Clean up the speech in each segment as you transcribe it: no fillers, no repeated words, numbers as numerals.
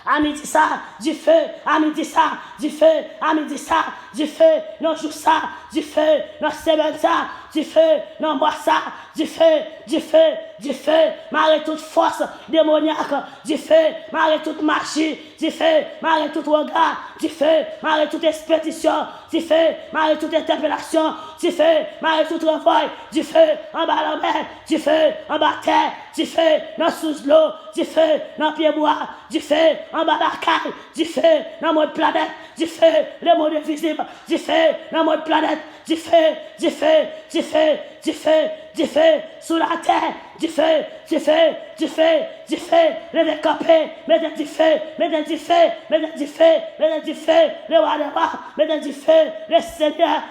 à midi ça, du feu, à midi ça, du feu, à midi ça, du feu, non jour ça, du feu, non semaine ça, du feu, non mois ça, du feu, du feu, du feu, marre toute force démoniaque, du feu, marre toute magie, du feu, marre tout regard, du feu, marre toute expédition, du feu, marre toute interpellation, du feu, marre tout renvoi, du feu, en bas la mer, du feu, en bas terre, du feu, dans sous l'eau, du feu, dans pied bois, du feu, en bas la caille, du feu, dans mode planète, du feu, le monde invisible, du feu, dans mode planète, du feu, du feu, du feu, du feu, du feu, sous la terre, du feu, du feu, du feu, du feu, le décapé, mettez du feu, mettez du feu, mettez du feu, mettez du feu, le roi des rois, mettez du feu, le Seigneur,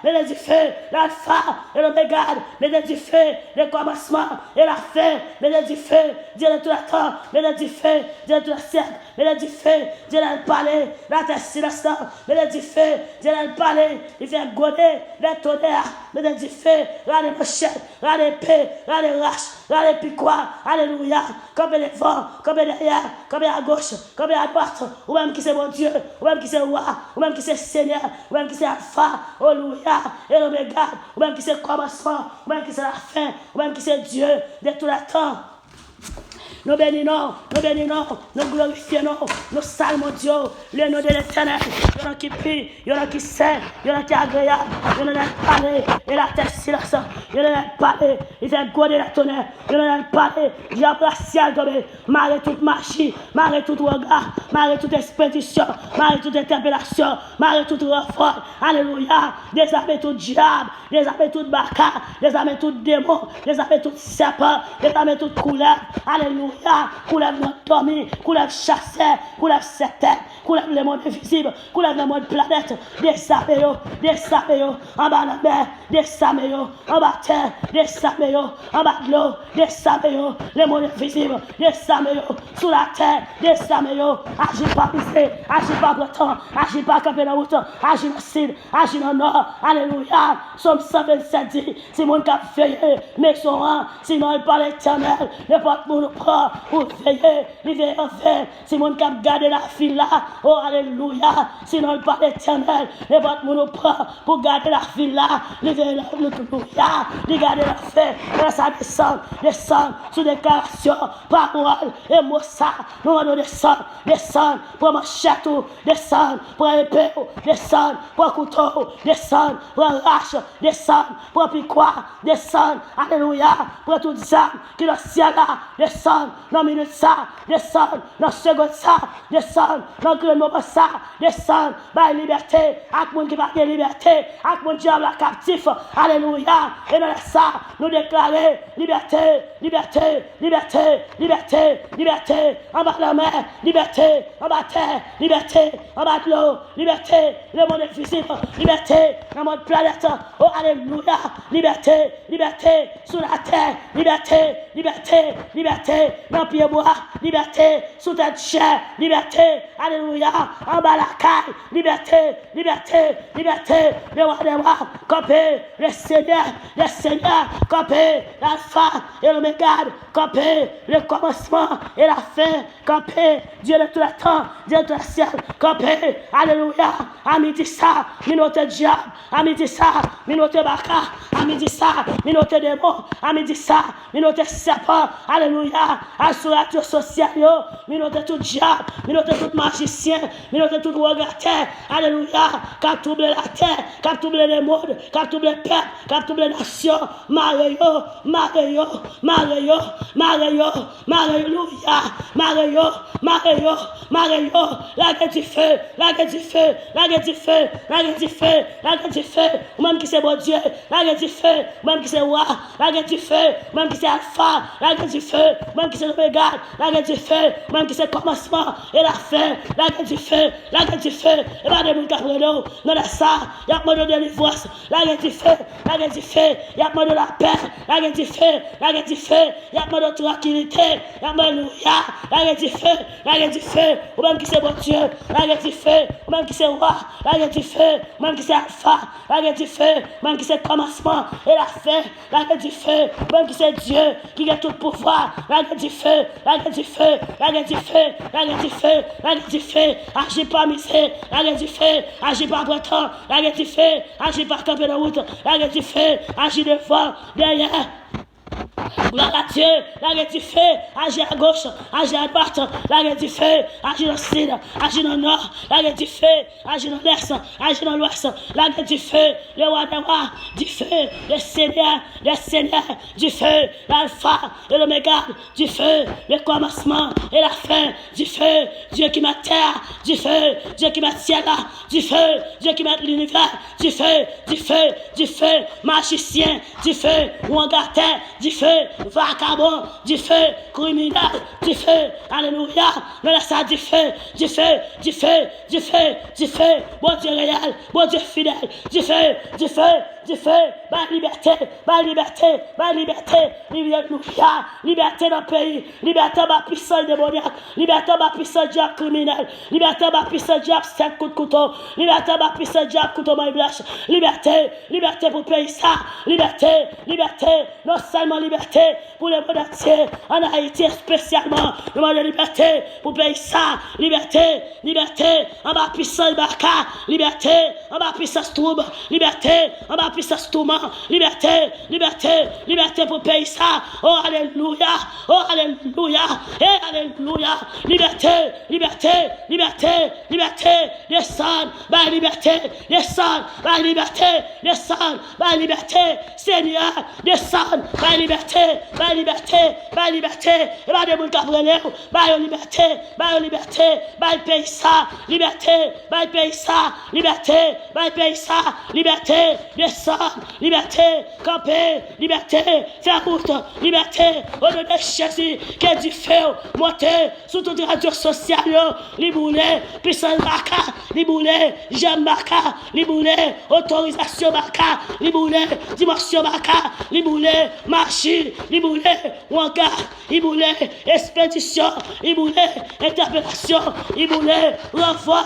mettez du feu, l'alpha et l'oméga, mettez du feu, le commencement et la fin, mettez du feu, Dieu de tout le temps, mettez du feu, Dieu de tout le siècle, mettez du feu, Dieu de le palais, la terre silence, mettez du feu, Dieu de le palais, il fait goder les tonnerres, mettez du feu, là les machettes, là les paix, là les raches, là les piquois, alléluia, comme les vents, comme derrière, comme à gauche, comme à droite, ou même qui c'est mon Dieu, ou même qui c'est roi, ou même qui c'est Seigneur, ou même qui c'est alpha, alléluia, et l'oméga, ou même qui c'est commencement, ou même qui c'est la fin, ou même qui c'est Dieu de tout le temps. Nous bénissons, nous glorifions, nous saluons Dieu, le nom de l'Éternel. Il y en a qui prie, il y en a qui sait, il y en a qui est agréable, il y en a qui parle, et la terre silence, il y en a qui parle, il fait goder la tonnerre, il y en a qui parle, il y a un ciel comme marre toute magie, marre tout regard, marre toute expédition, marre toute interpellation, marre tout renfort, alléluia, désarmer tout diable, désarmer tout bacca, désarmer tout démon, désarmer tout serpent, désarmer toute couleur, alléluia. Coulève notre dormi, coulève chasseur, coulève cette tête, coulève le monde invisible, coulève le monde planète, descendez en bas de la mer, descendez en bas de terre, descendez en bas de l'eau, descendez le monde invisible, descendez sous la terre, descendez, agis pas pisser, agis pas breton, agis pas camper dans la route, agis dans le sud, agis dans le nord, alléluia. Somme 127 dit, si mon cap veille, mais son rang, sinon il parle éternel, ne porte mon propre. Pour veiller, il veille en fait. Si mon cap garde la fille là, oh alléluia. Sinon le Père éternel, et votre mon pour garder la fille là, il veille alléluia. Il garde la fête, et ça descend sous déclaration, parole et mots ça. Nous allons descendre pour machette, descendre pour épée, descendre pour couteau, descendre pour arrache, descendre pour piquois, descendre, alléluia, pour tout ça qui est dans le ciel là, descendre. Dans minute ça, descendre, dans seconde ça, descendre, dans le moment ça, descendre, par liberté, avec mon qui va de liberté, avec mon diable captif, alléluia, et dans ça, nous déclarer liberté, liberté, liberté, liberté, liberté, en bas de la mer, liberté, en bas de terre, liberté, en bas de l'eau, liberté, le monde invisible, liberté, dans notre planète, oh alléluia, liberté, liberté, sous la terre, liberté, liberté, liberté, dans pied bois, liberté, sous tête chair, liberté, alléluia, en bas la caille, liberté, liberté, liberté, le roi des rois, campé, le Seigneur, campé, l'alpha et l'oméga, campé, le commencement et la fin, campé, Dieu de tout le temps, Dieu de tout le ciel, campé, alléluia, à midi ça, minote diable, à midi ça, minote baka, à midi ça, minote démon, à midi ça, minote serpent, alléluia, à sur la tour sociale, minote tout diable, minote tout magicien, minote tout regardeur, alléluia, qu'a troublé la terre, qu'a troublé le monde, qu'a troublé le peuple, qu'a troublé la nation, Mario, la gueule du feu, la gueule du feu, la gueule du feu, la gueule du feu, la gueule du feu, ou même qui c'est bon Dieu, la gueule du feu, ou même qui c'est roi, la gueule du feu, ou même qui c'est alpha, la gueule du feu, ou même qui c'est l'oméga, la gueule du feu, ou même qui c'est commencement et la fin, la gueule du feu, la gueule du feu, et pas de monde cabreno, non de ça, il y a pas de délivrance, la gueule du feu, la gueule du feu, il y a pas de la paix, la gueule du feu, la gueule du feu, il y a pas de tranquillité, alléluia, la gueule du feu, la gueule du feu, ou même qui c'est bon Dieu, la gueule du feu, ou même qui c'est roi, la gueule du feu, ou même qui c'est alpha, la gueule du feu, ou même qui c'est commencement et la fin, la gueule du feu, ou même qui c'est Dieu, qui a tout pouvoir, la gueule du du feu, la guerre du feu, la guerre du feu, la guerre du feu, la guerre du feu, agis pas misé, la guerre du feu, agis pas breton, la guerre du feu, agis pas camper de route, la guerre du feu, agis devant, derrière. Gloire à Dieu, la guerre du feu, agis à gauche, agis à droite, la guerre du feu, agis dans le sud, agis dans le nord, la guerre du feu, agis dans l'est, agis dans l'ouest, la guerre du feu, le roi des rois, du feu, le seigneur, du feu, l'alpha et l'oméga, du feu, le commencement et la fin, du feu, Dieu qui m'a terre, du feu, Dieu qui m'a ciel, du feu, Dieu qui m'a l'univers, du feu, magicien, du feu, ouangater, du feu, vagabond, du feu, criminel, du feu, alléluia, mais là ça du feu, bon Dieu réel, bon Dieu fidèle, du feu, ma liberté, liberté dans le pays, liberté ma puissance démoniaque, liberté ma puissance diable criminel, liberté ma puissance diable 7 coups de couteau, liberté ma puissance diable couteau main blanche, liberté pour le pays ça, liberté, non seulement liberté pour les monde entier, en Haïti spécialement, le monde de liberté pour le pays ça, liberté, en ma puissance barca, liberté, en ma puissance trouble, liberté, en ma puissance tourment, liberté pour le pays ça, oh alléluia, et alléluia, liberté, descend, ma liberté, Seigneur, descend, ma liberté, et ma démon cabrené, ma liberté, ma pays ça, liberté, descend, liberté, camper, liberté, faire route, liberté, au nom de Jésus, que du feu, monter, sur toutes les radios sociales, les boulets, puissance marca, les boulets, j'aime marca, les boulets, autorisation marca, les boulets, dimension marca, les boulets, marché, les boulets, hangar, les boulets, expédition, les boulets, interpellation, les boulets, renvoi.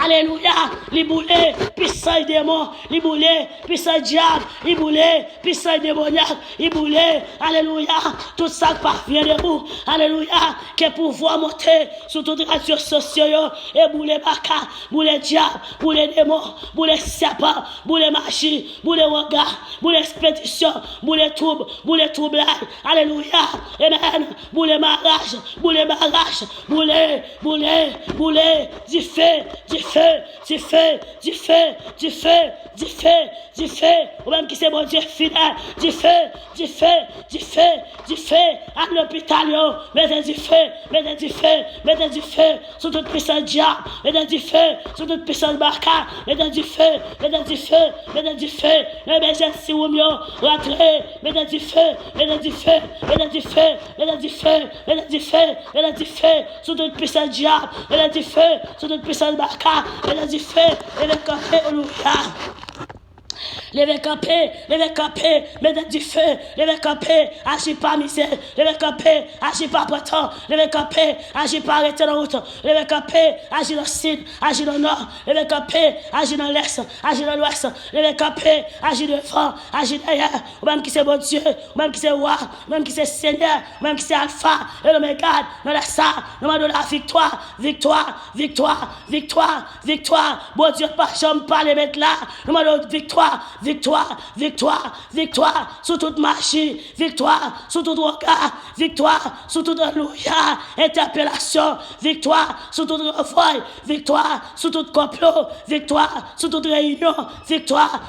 Alléluia, les boulets, puissant démon, les boulets, puissant diable, les boulets, puissant démoniaque, les boulets, alléluia, tout ça parvient de vous, alléluia, que pouvoir monter sur toutes les radios sociaux, et boulet baka, boulet diable, boulet démon, boulet serpent, boulet magie, boulet regard, boulet expédition, boulet troublage, alléluia, amen, boulet mariage, boulet, du feu, ou même qui c'est mon Dieu fidèle, du feu, à l'hôpital, mettez du feu, sur toute puissance diable, mettez du feu, sur toute puissance barca, mettez du feu, l'émergence room, rentrez, mettez du feu, sur toute puissance diable, mettez du feu, sur toute puissance barca, mettez du feu, et le café, Levez camper, mettez du feu, levez camper, agis pas misère, levez camper, agis pas breton, levez camper, agis pas arrêter la route, levez camper, agis dans le sud, agis dans le nord, levez camper, agis dans l'est, agis dans l'ouest, levez camper, agis devant, agis derrière, ou même qui c'est bon Dieu, ou même qui c'est roi, ou même qui c'est Seigneur, ou même qui c'est Alpha, et l'Oméga, dans la ça, nous demandons la victoire, bon Dieu, pas jamais pas les mettre là, nous demandons victoire, sur toute machine, victoire, sur tout regard, victoire, sur toute alléluia, interpellation, victoire, sur toute refoil, victoire, sur tout complot, victoire, sur toute réunion, victoire,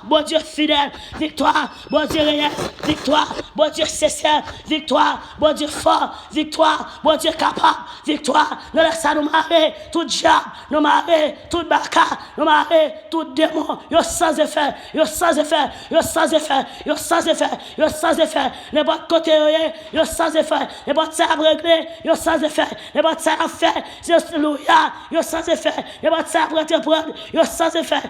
bon Dieu fidèle, victoire, bon Dieu réel, victoire, bon Dieu sincère, victoire, bon Dieu fort, victoire, bon Dieu capable, victoire, nous laissons nous marrer, tout diable, nous marrer, tout barca, nous marrer, tout démon, yo sans effet, n'importe côté, yo sans effet, n'importe ça à régler, yo sans effet, n'importe ça à faire, alléluia, yo sans effet, n'importe ça à prendre, yo sans effet,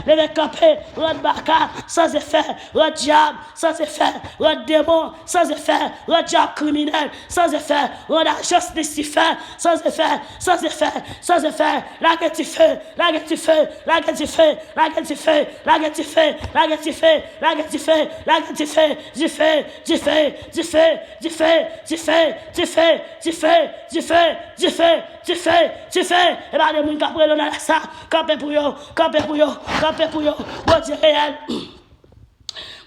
levez camper, rod barca, sans effet, rod diable, sans effet, rod démon, sans effet, rod diable criminel, sans effet, rod agence Lucifer, sans effet, la la guerre du feu, la guerre du feu, la guerre du feu, la guerre du feu, la guerre du feu, la guerre du feu, la guerre du feu, la guerre du feu, du feu, du feu, du feu, du feu, du feu, du feu, du feu, du feu, du feu, du feu, du feu. Et bien, les gens qui prennent dans ça, camper pour eux, camper pour eux, camper pour eux, bon Dieu réel.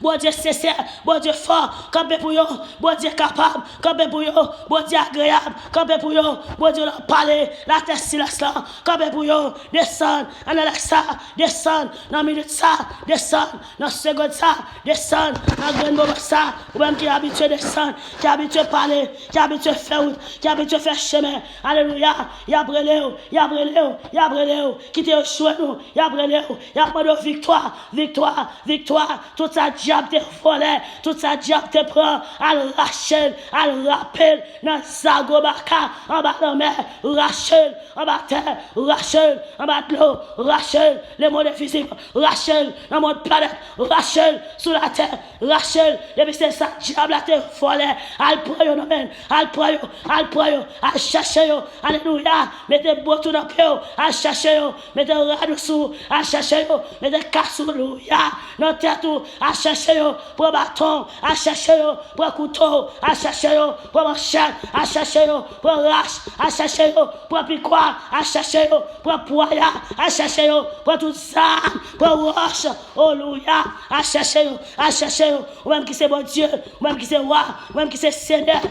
Bon Dieu sincère, bon Dieu fort, campé pour eux, bon Dieu capable, campé pour eux, bon Dieu agréable, campé pour eux, bon Dieu leur parler, la terre silence là, campé pour eux, descendre, en ça, descendre, dans la minute ça, descendre, dans la seconde ça, descendre, dans le grand moment ça, ou même qui est habitué à descendre, qui est habitué à parler, qui est habitué à faire route, qui est habitué à faire chemin, alléluia, il y a brûlé, il y a brûlé, il y a brûlé, qui te choix nous, il y a brûlé, il y a demandé victoire, victoire, victoire, tout ça diable te volé, tout ça diable te prend, al Rachel, al rappel, dans Zagobaka, en bas de la mer, Rachel, en bas de terre, Rachel, en bas de l'eau, Rachel, le monde physique, Rachel, dans le monde planète, Rachel, sous la terre, Rachel, depuis c'est ça diable te volé, al prend yo nomen, al prend yo, al chercher yo, alléluia, mettez beau tout dans le pied, al chercher yo, mettez radio sous, al chercher yo, mettez cassou, alléluia, dans tête tout, à chercher pour bâton, à chercher pour couteau, à chercher pour manchette, à chercher pour rache, à chercher pour piquoir, à chercher pour poignard, à chercher pour tout ça, pour roche, alléluia, à chercher, ou même qui c'est bon Dieu, ou même qui c'est roi, ou même qui c'est Seigneur.